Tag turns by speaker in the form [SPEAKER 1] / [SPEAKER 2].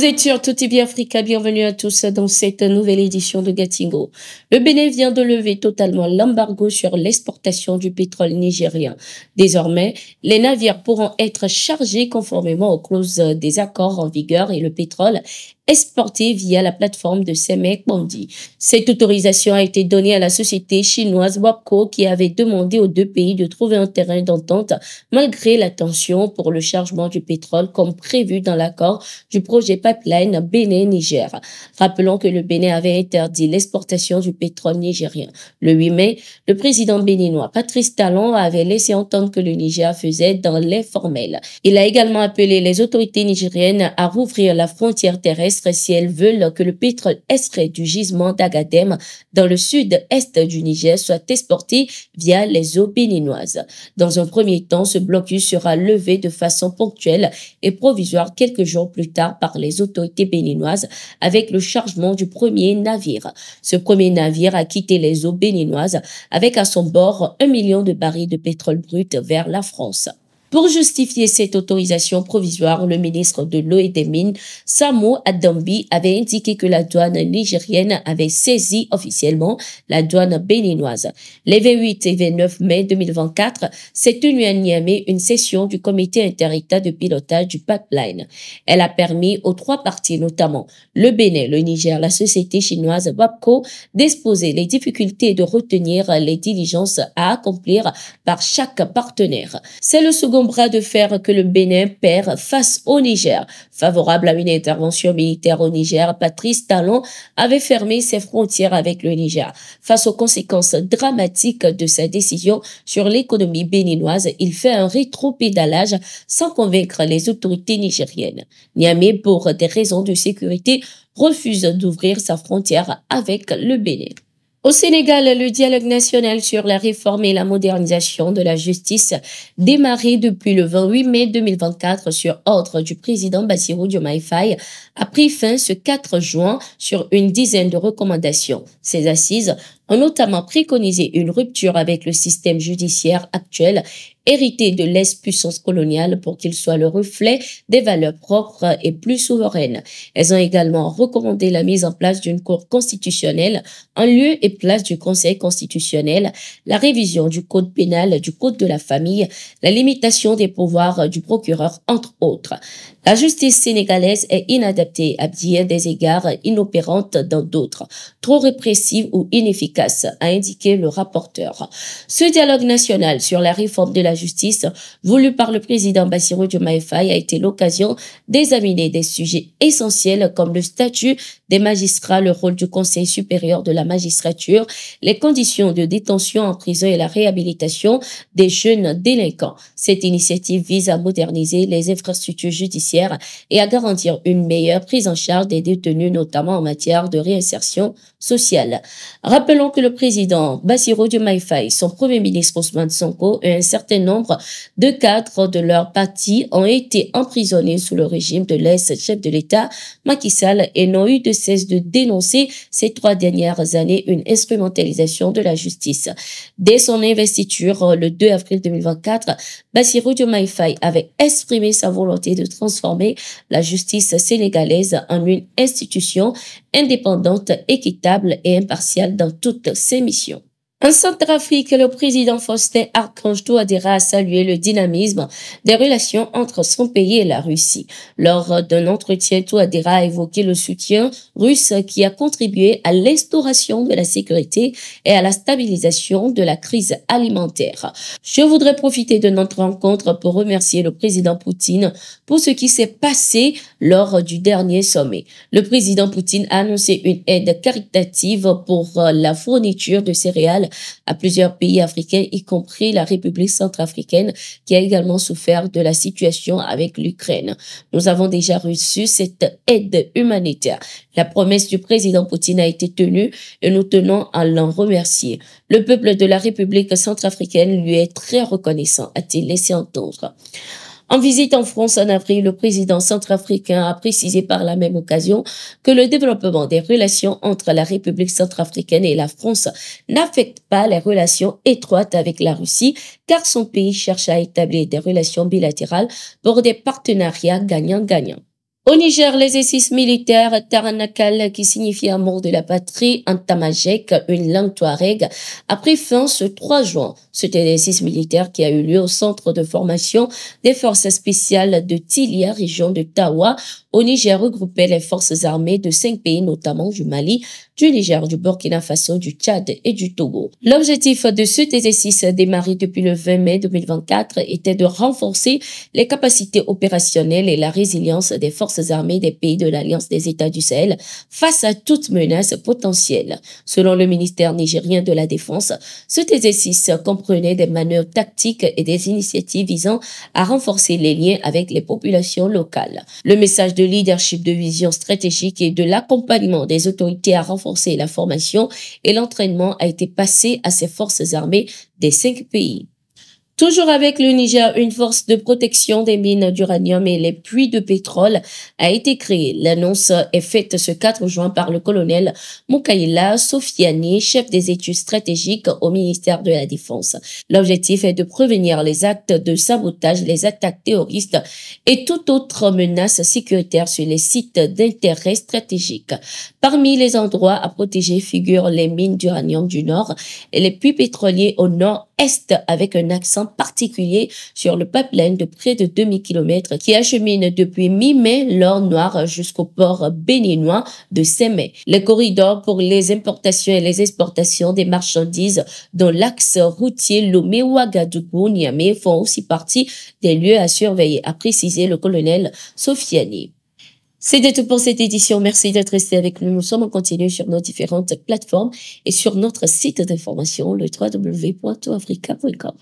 [SPEAKER 1] Vous êtes sur ToutiBi Africa, bienvenue à tous dans cette nouvelle édition de Gatingo. Le Bénin vient de lever totalement l'embargo sur l'exportation du pétrole nigérien. Désormais, les navires pourront être chargés conformément aux clauses des accords en vigueur et le pétrole exporté via la plateforme de Semek Bondi. Cette autorisation a été donnée à la société chinoise WAPCO qui avait demandé aux deux pays de trouver un terrain d'entente malgré la tension pour le chargement du pétrole comme prévu dans l'accord du projet pipeline Bénin-Niger. Rappelons que le Bénin avait interdit l'exportation du pétrole nigérien. Le 8 mai, le président béninois Patrice Talon avait laissé entendre que le Niger faisait dans l'informel. Il a également appelé les autorités nigériennes à rouvrir la frontière terrestre si elles veulent que le pétrole extrait du gisement d'Agadem dans le sud-est du Niger soit exporté via les eaux béninoises. Dans un premier temps, ce blocus sera levé de façon ponctuelle et provisoire quelques jours plus tard par les autorités béninoises avec le chargement du premier navire. Ce premier navire a quitté les eaux béninoises avec à son bord 1 million de barils de pétrole brut vers la France. Pour justifier cette autorisation provisoire, le ministre de l'Eau et des Mines, Samo Adambi, avait indiqué que la douane nigérienne avait saisi officiellement la douane béninoise. Les 28 et 29 mai 2024 s'est tenue à Niamey une session du comité inter-État de pilotage du pipeline. Elle a permis aux trois parties, notamment le Bénin, le Niger, la société chinoise WAPCO, d'exposer les difficultés et de retenir les diligences à accomplir par chaque partenaire. C'est le second bras de fer que le Bénin perd face au Niger. Favorable à une intervention militaire au Niger, Patrice Talon avait fermé ses frontières avec le Niger. Face aux conséquences dramatiques de sa décision sur l'économie béninoise, il fait un rétropédalage sans convaincre les autorités nigériennes. Niamey, pour des raisons de sécurité, refuse d'ouvrir sa frontière avec le Bénin. Au Sénégal, le dialogue national sur la réforme et la modernisation de la justice, démarré depuis le 28 mai 2024 sur ordre du président Bassirou Diomaye Faye, a pris fin ce 4 juin sur une dizaine de recommandations. Ces assises ont notamment préconisé une rupture avec le système judiciaire actuel, hérité de l'ex-puissance coloniale pour qu'il soit le reflet des valeurs propres et plus souveraines. Elles ont également recommandé la mise en place d'une cour constitutionnelle en lieu et place du Conseil constitutionnel, la révision du code pénal, du code de la famille, la limitation des pouvoirs du procureur, entre autres. La justice sénégalaise est inadaptée à bien des égards, inopérante dans d'autres, trop répressive ou inefficace, a indiqué le rapporteur. Ce dialogue national sur la réforme de la justice, voulu par le président Bassirou Diomaye Faye, a été l'occasion d'examiner des sujets essentiels comme le statut des magistrats, le rôle du Conseil supérieur de la magistrature, les conditions de détention en prison et la réhabilitation des jeunes délinquants. Cette initiative vise à moderniser les infrastructures judiciaires et à garantir une meilleure prise en charge des détenus, notamment en matière de réinsertion sociale. Rappelons que le président Bassirou Diomaye Faye, son premier ministre Ousmane Sonko et un certain nombre de cadres de leur parti ont été emprisonnés sous le régime de l'ex-chef de l'État Macky Sall et n'ont eu de cesse de dénoncer ces 3 dernières années une instrumentalisation de la justice. Dès son investiture, le 2 avril 2024, Bassirou Diomaye Faye avait exprimé sa volonté de transformer la justice sénégalaise en une institution indépendante, équitable et impartiale dans toutes ses missions. En Centrafrique, le président Faustin Archange Touadéra a salué le dynamisme des relations entre son pays et la Russie. Lors d'un entretien, Touadéra a évoqué le soutien russe qui a contribué à l'instauration de la sécurité et à la stabilisation de la crise alimentaire. Je voudrais profiter de notre rencontre pour remercier le président Poutine pour ce qui s'est passé lors du dernier sommet. Le président Poutine a annoncé une aide caritative pour la fourniture de céréales à plusieurs pays africains, y compris la République centrafricaine, qui a également souffert de la situation avec l'Ukraine. Nous avons déjà reçu cette aide humanitaire. La promesse du président Poutine a été tenue et nous tenons à l'en remercier. Le peuple de la République centrafricaine lui est très reconnaissant, a-t-il laissé entendre. En visite en France en avril, le président centrafricain a précisé par la même occasion que le développement des relations entre la République centrafricaine et la France n'affecte pas les relations étroites avec la Russie, car son pays cherche à établir des relations bilatérales pour des partenariats gagnant-gagnant. Au Niger, l'exercice militaire Taranakal, qui signifie amour de la patrie, en tamajek, une langue touareg, a pris fin ce 3 juin. Cet exercice militaire qui a eu lieu au centre de formation des forces spéciales de Tilia, région de Tawa, au Niger, regroupait les forces armées de 5 pays, notamment du Mali, du Niger, du Burkina Faso, du Tchad et du Togo. L'objectif de cet exercice démarré depuis le 20 mai 2024 était de renforcer les capacités opérationnelles et la résilience des forces armées des pays de l'Alliance des États du Sahel face à toute menace potentielle. Selon le ministère nigérien de la Défense, cet exercice comprenait des manœuvres tactiques et des initiatives visant à renforcer les liens avec les populations locales. Le message de leadership, de vision stratégique et de l'accompagnement des autorités à renforcer la formation et l'entraînement a été passé à ces forces armées des 5 pays. Toujours avec le Niger, une force de protection des mines d'uranium et les puits de pétrole a été créée. L'annonce est faite ce 4 juin par le colonel Moukaïla Sofiani, chef des études stratégiques au ministère de la Défense. L'objectif est de prévenir les actes de sabotage, les attaques terroristes et toute autre menace sécuritaire sur les sites d'intérêt stratégique. Parmi les endroits à protéger figurent les mines d'uranium du Nord et les puits pétroliers au nord-est avec un accent particulier sur le pipeline de près de 2000 km qui achemine depuis mi-mai l'or noir jusqu'au port béninois de Sémé. Les corridors pour les importations et les exportations des marchandises dont l'axe routier Lomé-Ouagadougou-Niamey font aussi partie des lieux à surveiller, a précisé le colonel Sofiani. C'était tout pour cette édition. Merci d'être resté avec nous. Nous sommes en continu sur nos différentes plateformes et sur notre site d'information, le www.toafrica.com.